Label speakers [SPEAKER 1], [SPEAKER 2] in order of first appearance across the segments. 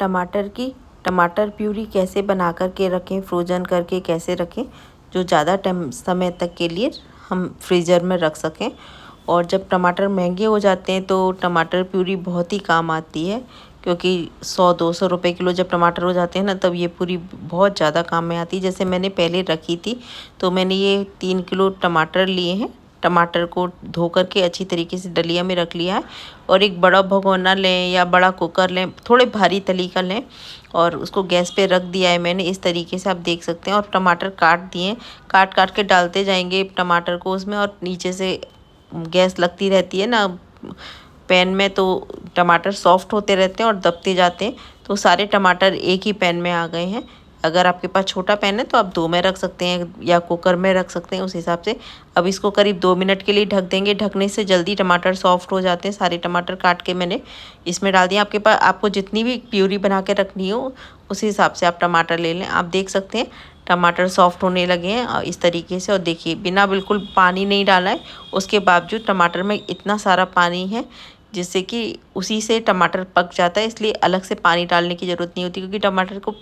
[SPEAKER 1] टमाटर प्यूरी कैसे बना कर के रखें, फ्रोज़न करके कैसे रखें जो ज़्यादा टाइम समय तक के लिए हम फ्रीज़र में रख सकें। और जब टमाटर महंगे हो जाते हैं तो टमाटर प्यूरी बहुत ही काम आती है, क्योंकि 100-200 रुपए किलो जब टमाटर हो जाते हैं ना, तब ये पूरी बहुत ज़्यादा काम में आती है। जैसे मैंने पहले रखी थी तो मैंने ये 3 किलो टमाटर लिए हैं। टमाटर को धो करके अच्छी तरीके से डलिया में रख लिया है और एक बड़ा भगोना लें या बड़ा कुकर लें, थोड़े भारी तली का लें और उसको गैस पे रख दिया है मैंने। इस तरीके से आप देख सकते हैं। और टमाटर काट दिए, काट काट के डालते जाएंगे टमाटर को उसमें, और नीचे से गैस लगती रहती है ना पैन में, तो टमाटर सॉफ्ट होते रहते हैं और दबते जाते हैं। तो सारे टमाटर एक ही पैन में आ गए हैं। अगर आपके पास छोटा पैन है तो आप 2 में रख सकते हैं या कुकर में रख सकते हैं, उस हिसाब से। अब इसको करीब 2 मिनट के लिए ढक देंगे। ढकने से जल्दी टमाटर सॉफ्ट हो जाते हैं। सारे टमाटर काट के मैंने इसमें डाल दिया। आपको जितनी भी प्यूरी बना के रखनी हो उस हिसाब से आप टमाटर ले लें। आप देख सकते हैं टमाटर सॉफ्ट होने लगे हैं इस तरीके से। और देखिए बिना बिल्कुल पानी नहीं डाला है, उसके बावजूद टमाटर में इतना सारा पानी है जिससे कि उसी से टमाटर पक जाता है। इसलिए अलग से पानी डालने की ज़रूरत नहीं होती, क्योंकि टमाटर को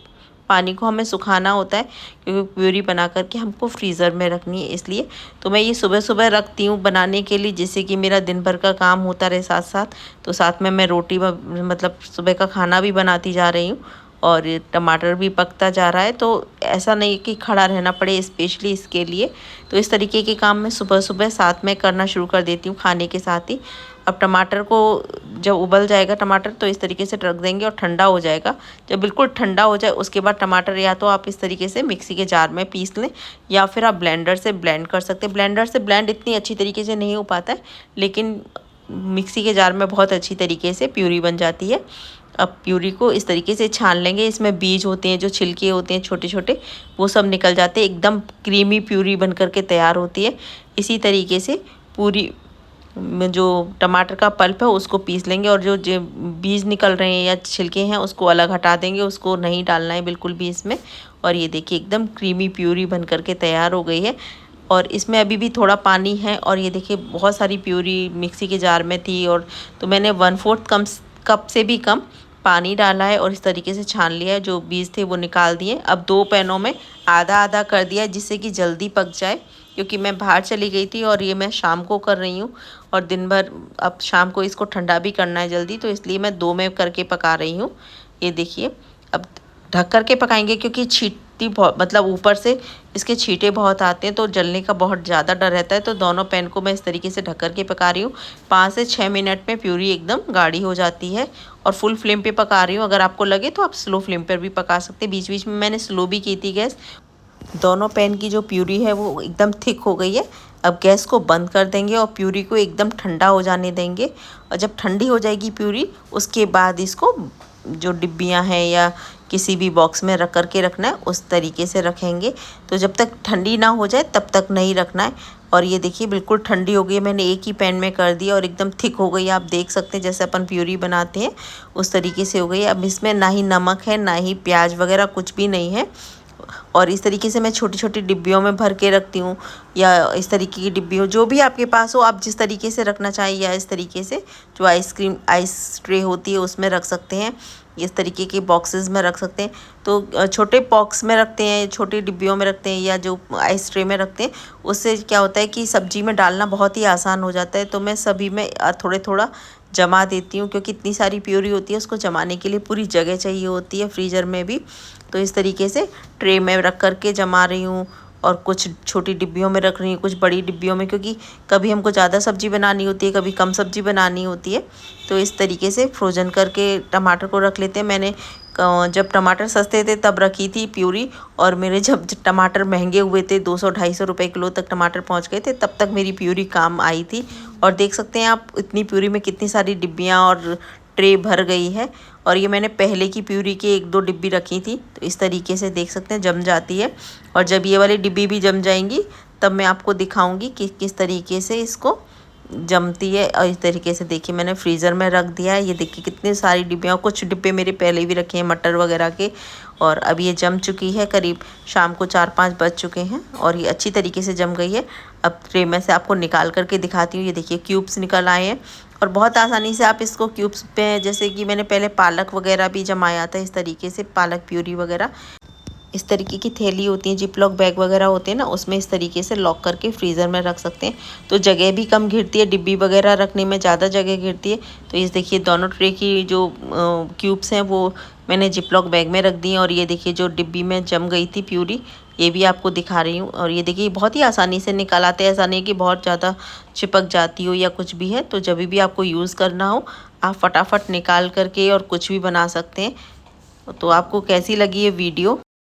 [SPEAKER 1] पानी को हमें सुखाना होता है, क्योंकि प्यूरी बना करके हमको फ्रीज़र में रखनी है। इसलिए तो मैं ये सुबह सुबह रखती हूँ बनाने के लिए, जिससे कि मेरा दिन भर का काम होता रहे साथ साथ। तो साथ में मैं रोटी मतलब सुबह का खाना भी बनाती जा रही हूँ और टमाटर भी पकता जा रहा है। तो ऐसा नहीं कि खड़ा रहना पड़े स्पेशली इसके लिए। तो इस तरीके के काम मैं सुबह सुबह साथ में करना शुरू कर देती हूँ खाने के साथ ही। अब टमाटर को जब उबल जाएगा टमाटर तो इस तरीके से रख देंगे और ठंडा हो जाएगा। जब बिल्कुल ठंडा हो जाए उसके बाद टमाटर या तो आप इस तरीके से मिक्सी के जार में पीस लें, या फिर आप ब्लेंडर से ब्लेंड कर सकते हैं। ब्लेंडर से ब्लेंड इतनी अच्छी तरीके से नहीं हो पाता है, लेकिन मिक्सी के जार में बहुत अच्छी तरीके से प्यूरी बन जाती है। अब प्यूरी को इस तरीके से छान लेंगे। इसमें बीज होते हैं, जो छिलके होते हैं छोटे छोटे, वो सब निकल जाते हैं। एकदम क्रीमी प्यूरी बन करके तैयार होती है। इसी तरीके से पूरी जो टमाटर का पल्प है उसको पीस लेंगे, और जो बीज निकल रहे हैं या छिलके हैं उसको अलग हटा देंगे, उसको नहीं डालना है बिल्कुल भी इसमें। और ये देखिए एकदम क्रीमी प्यूरी बन करके तैयार हो गई है। और इसमें अभी भी थोड़ा पानी है। और ये देखिए बहुत सारी प्यूरी मिक्सी के जार में थी, और तो मैंने 1/4 कप से भी कम पानी डाला है और इस तरीके से छान लिया है। जो बीज थे वो निकाल दिए। अब 2 पैनों में आधा आधा कर दिया, जिससे कि जल्दी पक जाए, क्योंकि मैं बाहर चली गई थी और ये मैं शाम को कर रही हूँ और दिन भर अब शाम को इसको ठंडा भी करना है जल्दी, तो इसलिए मैं 2 में करके पका रही हूँ। ये देखिए अब ढक कर के पकाएंगे, क्योंकि छींटी बहुत, मतलब ऊपर से इसके छींटे बहुत आते हैं तो जलने का बहुत ज़्यादा डर रहता है। तो दोनों पैन को मैं इस तरीके से ढक कर के पका रही हूँ। 5 से 6 मिनट में प्यूरी एकदम गाढ़ी हो जाती है। और फुल फ्लेम पे पका रही हूँ। अगर आपको लगे तो आप स्लो फ्लेम पर भी पका सकते हैं। बीच बीच में मैंने स्लो भी की थी गैस। दोनों पैन की जो प्यूरी है वो एकदम थिक हो गई है। अब गैस को बंद कर देंगे और प्यूरी को एकदम ठंडा हो जाने देंगे। और जब ठंडी हो जाएगी प्यूरी, उसके बाद इसको जो डिब्बियां हैं या किसी भी बॉक्स में रख कर के रखना है, उस तरीके से रखेंगे। तो जब तक ठंडी ना हो जाए तब तक नहीं रखना है। और ये देखिए बिल्कुल ठंडी हो गई है। मैंने एक ही पैन में कर दिया और एकदम थिक हो गई है। आप देख सकते हैं जैसे अपन प्यूरी बनाते हैं उस तरीके से हो गई है। अब इसमें ना ही नमक है, ना ही प्याज वगैरह कुछ भी नहीं है। और इस तरीके से मैं छोटी छोटी डिब्बियों में भर के रखती हूँ, या इस तरीके की डिब्बी हो जो भी आपके पास हो, आप जिस तरीके से रखना चाहिए, या इस तरीके से जो आइस ट्रे होती है उसमें रख सकते हैं। इस तरीके के बॉक्सेस में रख सकते हैं। तो छोटे बॉक्स में रखते हैं, छोटी डिब्बियों में रखते हैं, या जो आइस ट्रे में रखते हैं, उससे क्या होता है कि सब्जी में डालना बहुत ही आसान हो जाता है। तो मैं सभी में थोड़े थोड़ा जमा देती हूँ, क्योंकि इतनी सारी प्यूरी होती है, उसको जमाने के लिए पूरी जगह चाहिए होती है फ्रीज़र में भी। तो इस तरीके से ट्रे में रख कर के जमा रही हूँ, और कुछ छोटी डिब्बियों में रख रही हूँ, कुछ बड़ी डिब्बियों में, क्योंकि कभी हमको ज़्यादा सब्ज़ी बनानी होती है, कभी कम सब्ज़ी बनानी होती है। तो इस तरीके से फ्रोजन करके टमाटर को रख लेते हैं। मैंने जब टमाटर सस्ते थे तब रखी थी प्यूरी, और मेरे जब टमाटर महंगे हुए थे 200-250 रुपए किलो तक टमाटर पहुंच गए थे, तब तक मेरी प्यूरी काम आई थी। और देख सकते हैं आप इतनी प्यूरी में कितनी सारी डिब्बियां और ट्रे भर गई है। और ये मैंने पहले की प्यूरी की 1-2 डिब्बी रखी थी। तो इस तरीके से देख सकते हैं जम जाती है। और जब ये वाली डिब्बी भी जम जाएंगी तब मैं आपको दिखाऊंगी कि किस तरीके से इसको जमती है। और इस तरीके से देखिए मैंने फ्रीज़र में रख दिया है। ये देखिए कितनी सारी डिब्बियाँ, कुछ डिब्बे मेरे पहले भी रखे हैं मटर वगैरह के, और अब ये जम चुकी है। करीब शाम को 4-5 बज चुके हैं और ये अच्छी तरीके से जम गई है। अब ट्रे में से आपको निकाल करके दिखाती हूँ। ये देखिए क्यूब्स निकल आए हैं और बहुत आसानी से आप इसको क्यूब्स पे, जैसे कि मैंने पहले पालक वगैरह भी जमाया था इस तरीके से, पालक प्यूरी वगैरह इस तरीके की थैली होती है, जिपलॉक बैग वगैरह होते हैं ना, उसमें इस तरीके से लॉक करके फ्रीज़र में रख सकते हैं। तो जगह भी कम घिरती है, डिब्बी वगैरह रखने में ज़्यादा जगह घिरती है। तो ये देखिए दोनों ट्रे की जो क्यूब्स हैं वो मैंने जिपलॉक बैग में रख दी हैं। और ये देखिए जो डिब्बी में जम गई थी प्यूरी, ये भी आपको दिखा रही हूँ। और ये देखिए बहुत ही आसानी से निकल आते हैं, ऐसा नहीं कि बहुत ज़्यादा चिपक जाती हो या कुछ भी है। तो जब भी आपको यूज़ करना हो आप फटाफट निकाल करके और कुछ भी बना सकते हैं। तो आपको कैसी लगी ये वीडियो?